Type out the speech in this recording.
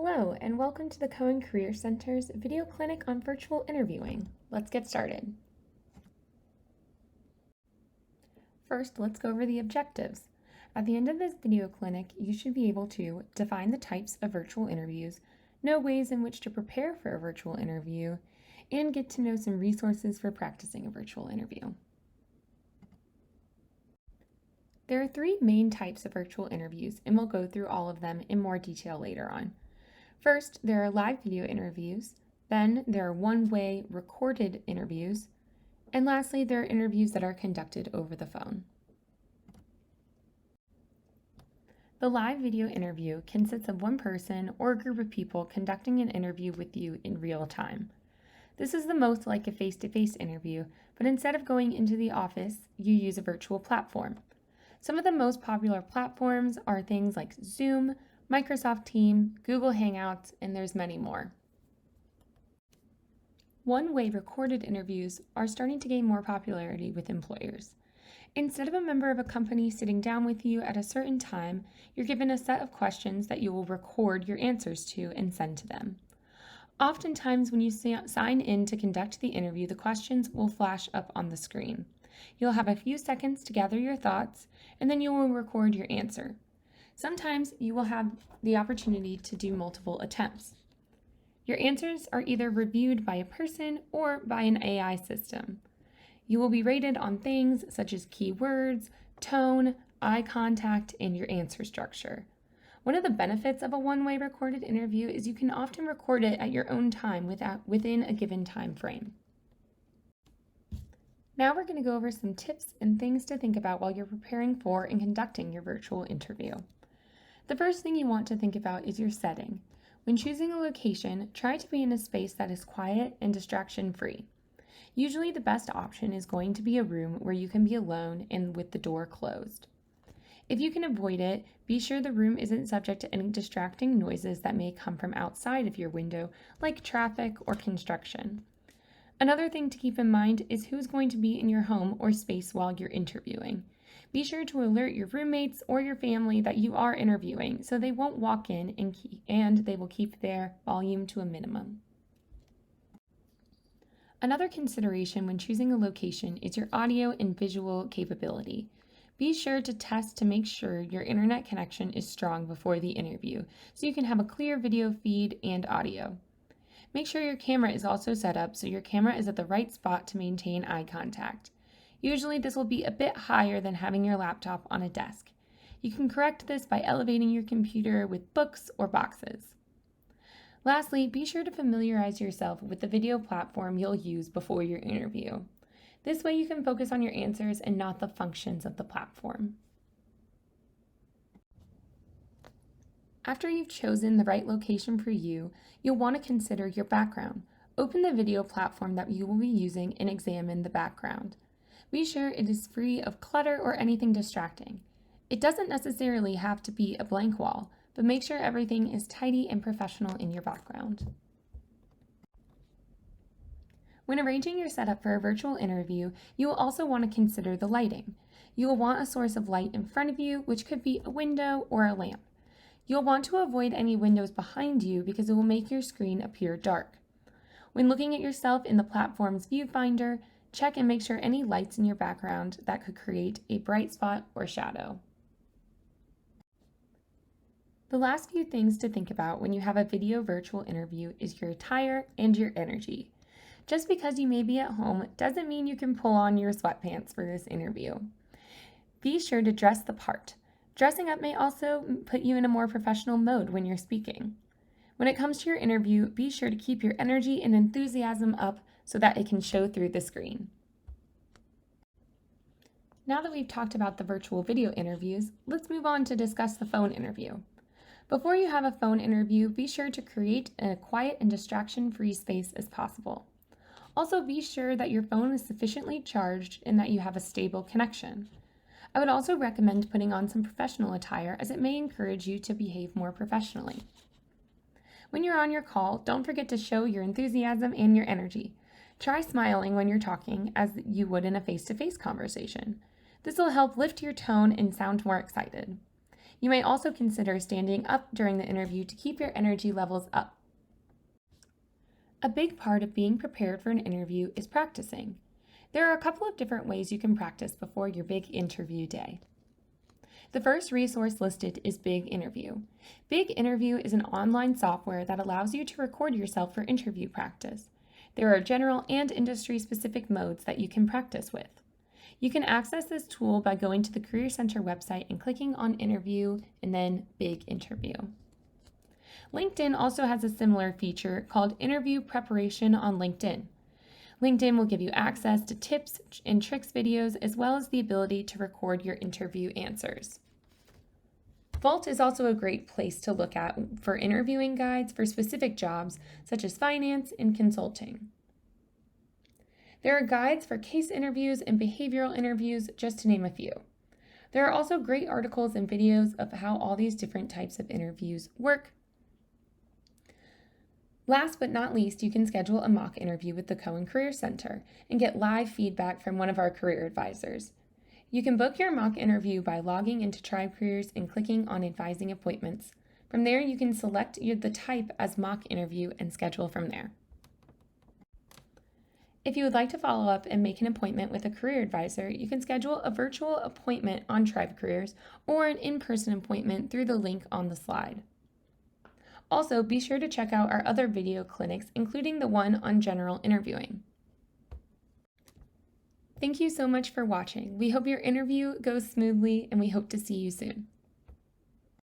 Hello, and welcome to the Cohen Career Center's video clinic on virtual interviewing. Let's get started. First, let's go over the objectives. At the end of this video clinic, you should be able to define the types of virtual interviews, know ways in which to prepare for a virtual interview, and get to know some resources for practicing a virtual interview. There are three main types of virtual interviews, and we'll go through all of them in more detail later on. First, there are live video interviews, then there are one-way recorded interviews, and lastly, there are interviews that are conducted over the phone. The live video interview consists of one person or a group of people conducting an interview with you in real time. This is the most like a face-to-face interview, but instead of going into the office, you use a virtual platform. Some of the most popular platforms are things like Zoom, Microsoft Teams, Google Hangouts, and there's many more. One-way recorded interviews are starting to gain more popularity with employers. Instead of a member of a company sitting down with you at a certain time, you're given a set of questions that you will record your answers to and send to them. Oftentimes, when you sign in to conduct the interview, the questions will flash up on the screen. You'll have a few seconds to gather your thoughts, and then you will record your answer. Sometimes you will have the opportunity to do multiple attempts. Your answers are either reviewed by a person or by an AI system. You will be rated on things such as keywords, tone, eye contact, and your answer structure. One of the benefits of a one-way recorded interview is you can often record it at your own time within a given time frame. Now we're going to go over some tips and things to think about while you're preparing for and conducting your virtual interview. The first thing you want to think about is your setting. When choosing a location, try to be in a space that is quiet and distraction-free. Usually the best option is going to be a room where you can be alone and with the door closed. If you can avoid it, be sure the room isn't subject to any distracting noises that may come from outside of your window, like traffic or construction. Another thing to keep in mind is who's going to be in your home or space while you're interviewing. Be sure to alert your roommates or your family that you are interviewing so they won't walk in and they will keep their volume to a minimum. Another consideration when choosing a location is your audio and visual capability. Be sure to test to make sure your internet connection is strong before the interview so you can have a clear video feed and audio. Make sure your camera is also set up so your camera is at the right spot to maintain eye contact. Usually this will be a bit higher than having your laptop on a desk. You can correct this by elevating your computer with books or boxes. Lastly, be sure to familiarize yourself with the video platform you'll use before your interview. This way you can focus on your answers and not the functions of the platform. After you've chosen the right location for you, you'll want to consider your background. Open the video platform that you will be using and examine the background. Be sure it is free of clutter or anything distracting. It doesn't necessarily have to be a blank wall, but make sure everything is tidy and professional in your background. When arranging your setup for a virtual interview, you will also want to consider the lighting. You will want a source of light in front of you, which could be a window or a lamp. You'll want to avoid any windows behind you because it will make your screen appear dark. When looking at yourself in the platform's viewfinder, check and make sure any lights in your background that could create a bright spot or shadow. The last few things to think about when you have a video virtual interview is your attire and your energy. Just because you may be at home doesn't mean you can pull on your sweatpants for this interview. Be sure to dress the part. Dressing up may also put you in a more professional mode when you're speaking. When it comes to your interview, be sure to keep your energy and enthusiasm up so that it can show through the screen. Now that we've talked about the virtual video interviews, let's move on to discuss the phone interview. Before you have a phone interview, be sure to create a quiet and distraction-free space as possible. Also, be sure that your phone is sufficiently charged and that you have a stable connection. I would also recommend putting on some professional attire as it may encourage you to behave more professionally. When you're on your call, don't forget to show your enthusiasm and your energy. Try smiling when you're talking as you would in a face-to-face conversation. This will help lift your tone and sound more excited. You may also consider standing up during the interview to keep your energy levels up. A big part of being prepared for an interview is practicing. There are a couple of different ways you can practice before your big interview day. The first resource listed is Big Interview. Big Interview is an online software that allows you to record yourself for interview practice. There are general and industry-specific modes that you can practice with. You can access this tool by going to the Career Center website and clicking on Interview and then Big Interview. LinkedIn also has a similar feature called Interview Preparation on LinkedIn. LinkedIn will give you access to tips and tricks videos as well as the ability to record your interview answers. Vault is also a great place to look at for interviewing guides for specific jobs such as finance and consulting. There are guides for case interviews and behavioral interviews, just to name a few. There are also great articles and videos of how all these different types of interviews work. Last but not least, you can schedule a mock interview with the Cohen Career Center and get live feedback from one of our career advisors. You can book your mock interview by logging into Tribe Careers and clicking on Advising Appointments. From there, you can select the type as mock interview and schedule from there. If you would like to follow up and make an appointment with a career advisor, you can schedule a virtual appointment on Tribe Careers or an in-person appointment through the link on the slide. Also, be sure to check out our other video clinics, including the one on general interviewing. Thank you so much for watching. We hope your interview goes smoothly, and we hope to see you soon.